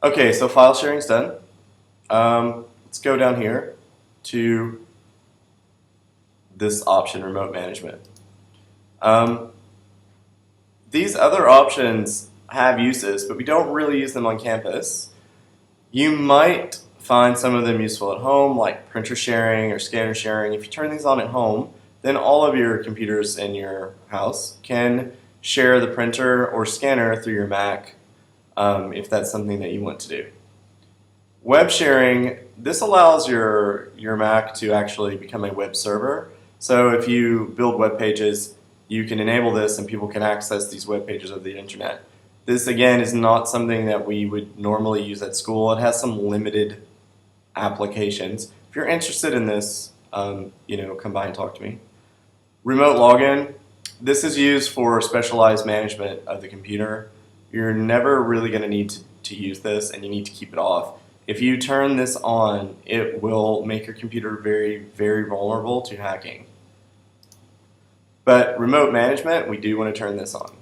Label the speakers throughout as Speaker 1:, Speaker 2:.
Speaker 1: Okay, so file sharing's done. Let's go down here to this option, remote management. These other options have uses, but we don't really use them on campus. You might find some of them useful at home, like printer sharing or scanner sharing. If you turn these on at home, then all of your computers in your house can share the printer or scanner through your Mac, if that's something that you want to do. Web sharing, this allows your Mac to actually become a web server. So if you build web pages, you can enable this and people can access these web pages of the internet. This again is not something that we would normally use at school. It has some limited applications. If you're interested in this, come by and talk to me. Remote login, this is used for specialized management of the computer. You're never really going to need to use this, and you need to keep it off. If you turn this on, it will make your computer very, very vulnerable to hacking. But remote management, we do want to turn this on.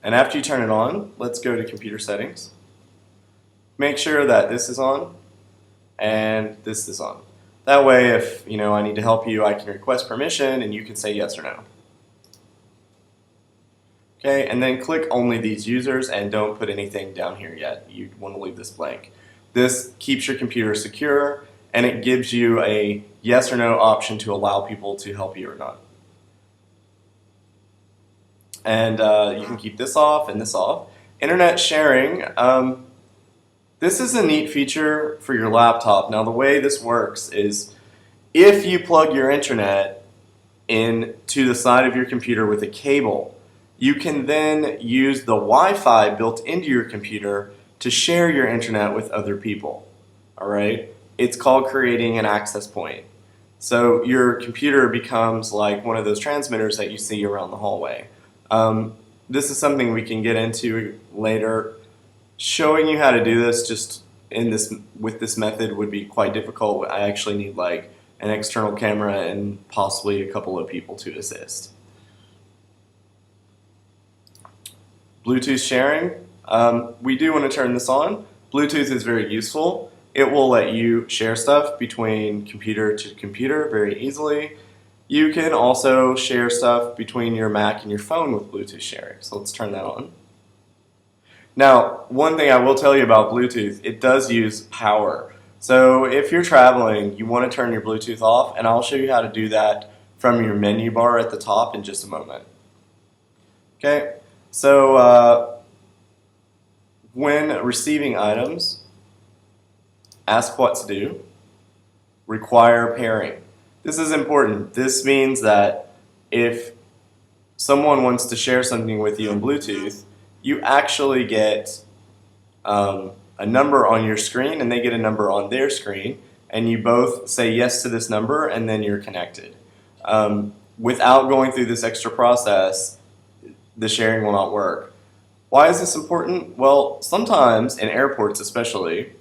Speaker 1: And after you turn it on, let's go to computer settings. Make sure that this is on and this is on. That way, if I need to help you, I can request permission and you can say yes or no. Okay, and then click only these users and don't put anything down here yet. You want to leave this blank. This keeps your computer secure and it gives you a yes or no option to allow people to help you or not. And you can keep this off and this off. Internet sharing, this is a neat feature for your laptop. Now the way this works is if you plug your internet into the side of your computer with a cable, you can then use the Wi-Fi built into your computer to share your internet with other people. All right? It's called creating an access point. So your computer becomes like one of those transmitters that you see around the hallway. This is something we can get into later. Showing you how to do this just with this method would be quite difficult. I actually need like an external camera and possibly a couple of people to assist. Bluetooth sharing, we do want to turn this on. Bluetooth is very useful. It will let you share stuff between computer to computer very easily. You can also share stuff between your Mac and your phone with Bluetooth sharing. So let's turn that on. Now, one thing I will tell you about Bluetooth, it does use power. So if you're traveling, you want to turn your Bluetooth off, and I'll show you how to do that from your menu bar at the top in just a moment. Okay, so when receiving items, ask what to do, require pairing. This is important. This means that if someone wants to share something with you on Bluetooth, you actually get a number on your screen and they get a number on their screen, and you both say yes to this number and then you're connected. Without going through this extra process, the sharing will not work. Why is this important? Well, sometimes in airports especially,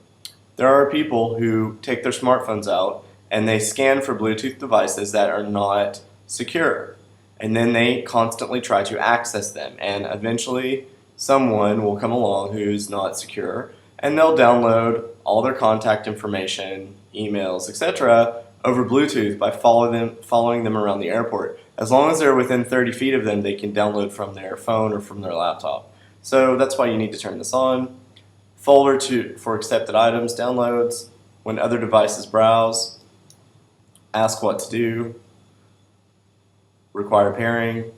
Speaker 1: there are people who take their smartphones out and they scan for Bluetooth devices that are not secure. And then they constantly try to access them. And eventually someone will come along who's not secure and they'll download all their contact information, emails, etc. over Bluetooth by following them around the airport. As long as they're within 30 feet of them, they can download from their phone or from their laptop. So that's why you need to turn this on. Folder for accepted items, downloads, when other devices browse, ask what to do, require pairing,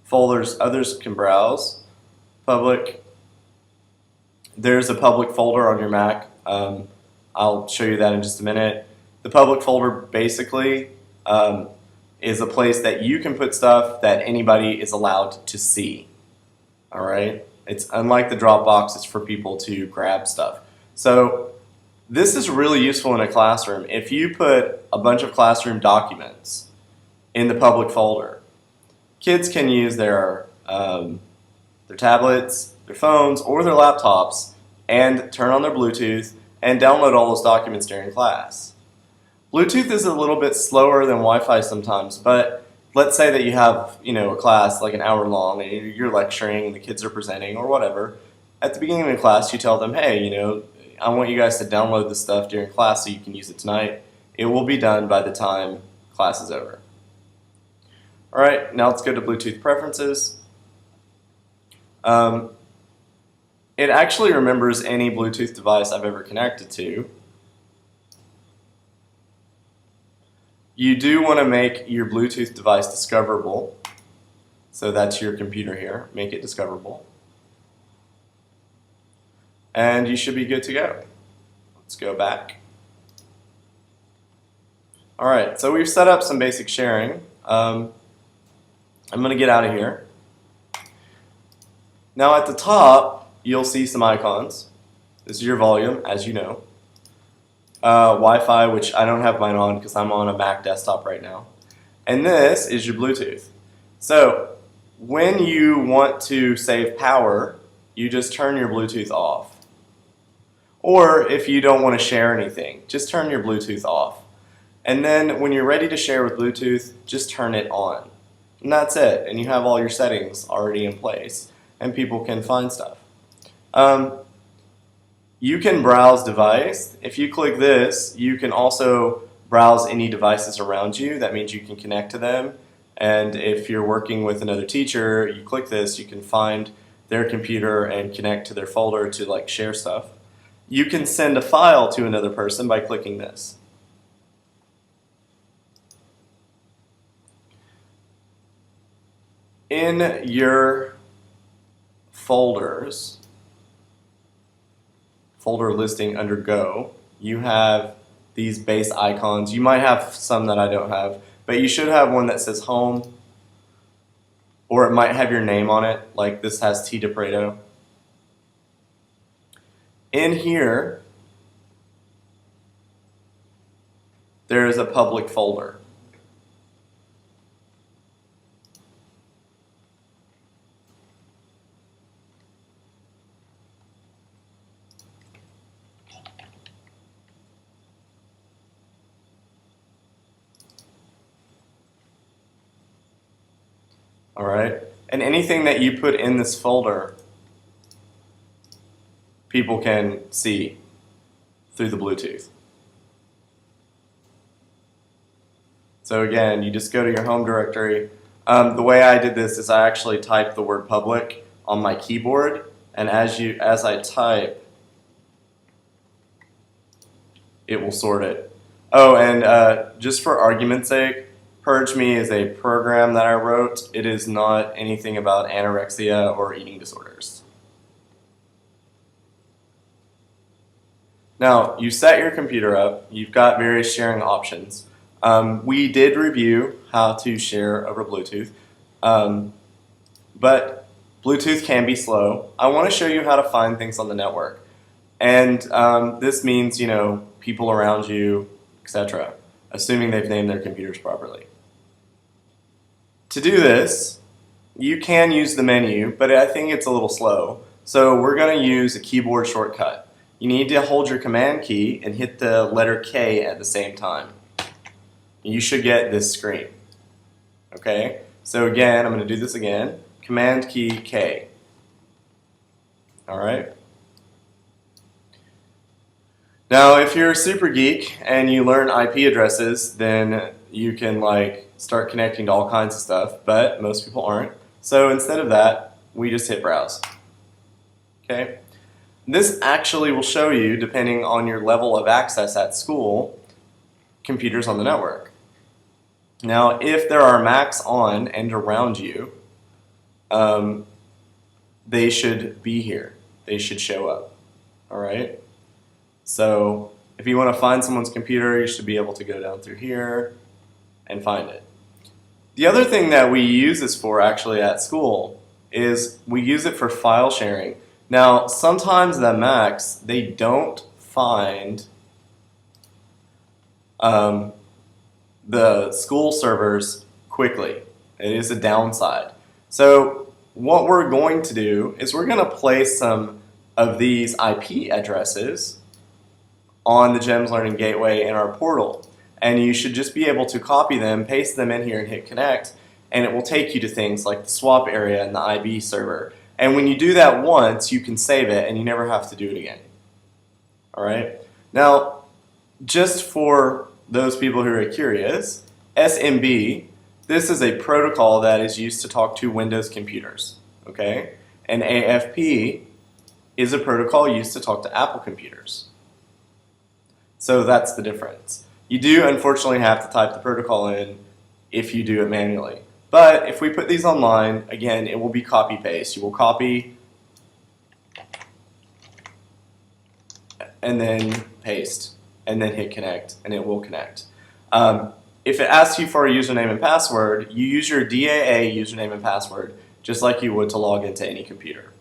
Speaker 1: folders others can browse, public. There's a public folder on your Mac. I'll show you that in just a minute. The public folder basically is a place that you can put stuff that anybody is allowed to see. All right? It's unlike the Dropbox, it's for people to grab stuff. So this is really useful in a classroom. If you put a bunch of classroom documents in the public folder, kids can use their tablets, their phones, or their laptops and turn on their Bluetooth and download all those documents during class. Bluetooth is a little bit slower than Wi-Fi sometimes, but let's say that you have a class like an hour long and you're lecturing and the kids are presenting or whatever, at the beginning of the class, you tell them, hey, I want you guys to download this stuff during class so you can use it tonight. It will be done by the time class is over. All right, now let's go to Bluetooth preferences. It actually remembers any Bluetooth device I've ever connected to. You do want to make your Bluetooth device discoverable. So that's your computer here. Make it discoverable. And you should be good to go. Let's go back. All right, so we've set up some basic sharing. I'm going to get out of here. Now at the top, you'll see some icons. This is your volume, as you know. Wi-Fi, which I don't have mine on because I'm on a Mac desktop right now. And this is your Bluetooth. So when you want to save power, you just turn your Bluetooth off. Or if you don't want to share anything, just turn your Bluetooth off. And then when you're ready to share with Bluetooth, just turn it on. And that's it. And you have all your settings already in place. And people can find stuff. You can browse device. If you click this, you can also browse any devices around you. That means you can connect to them. And if you're working with another teacher, you click this, you can find their computer and connect to their folder to share stuff. You can send a file to another person by clicking this. In your folders, folder listing under Go, you have these base icons. You might have some that I don't have, but you should have one that says Home, or it might have your name on it, like this has T. DePreto. In here, there is a public folder. All right, and anything that you put in this folder, people can see through the Bluetooth. So again, you just go to your home directory. The way I did this is I actually typed the word public on my keyboard, and as I type, it will sort it. Oh, and just for argument's sake, PurgeMe is a program that I wrote. It is not anything about anorexia or eating disorders. Now, you set your computer up. You've got various sharing options. We did review how to share over Bluetooth, but Bluetooth can be slow. I want to show you how to find things on the network. And this means, people around you, etc., assuming they've named their computers properly. To do this, you can use the menu, but I think it's a little slow. So we're going to use a keyboard shortcut. You need to hold your command key and hit the letter K at the same time. You should get this screen. Okay? So again, I'm going to do this again. Command key K. Alright? Now, if you're a super geek and you learn IP addresses, then you can start connecting to all kinds of stuff, but most people aren't. So instead of that, we just hit browse. Okay? This actually will show you, depending on your level of access at school, computers on the network. Now, if there are Macs on and around you, they should be here. They should show up. All right? So if you want to find someone's computer, you should be able to go down through here and find it. The other thing that we use this for actually at school is we use it for file sharing. Now, sometimes the Macs, they don't find the school servers quickly. It is a downside. So what we're going to do is we're going to place some of these IP addresses on the GEMS Learning Gateway in our portal. And you should just be able to copy them, paste them in here and hit connect, and it will take you to things like the swap area and the IB server. And when you do that once, you can save it and you never have to do it again. All right? Now, just for those people who are curious, SMB, this is a protocol that is used to talk to Windows computers. Okay? And AFP is a protocol used to talk to Apple computers. So that's the difference. You do unfortunately have to type the protocol in if you do it manually. But if we put these online, again, it will be copy-paste. You will copy and then paste and then hit connect and it will connect. If it asks you for a username and password, you use your DAA username and password just like you would to log into any computer.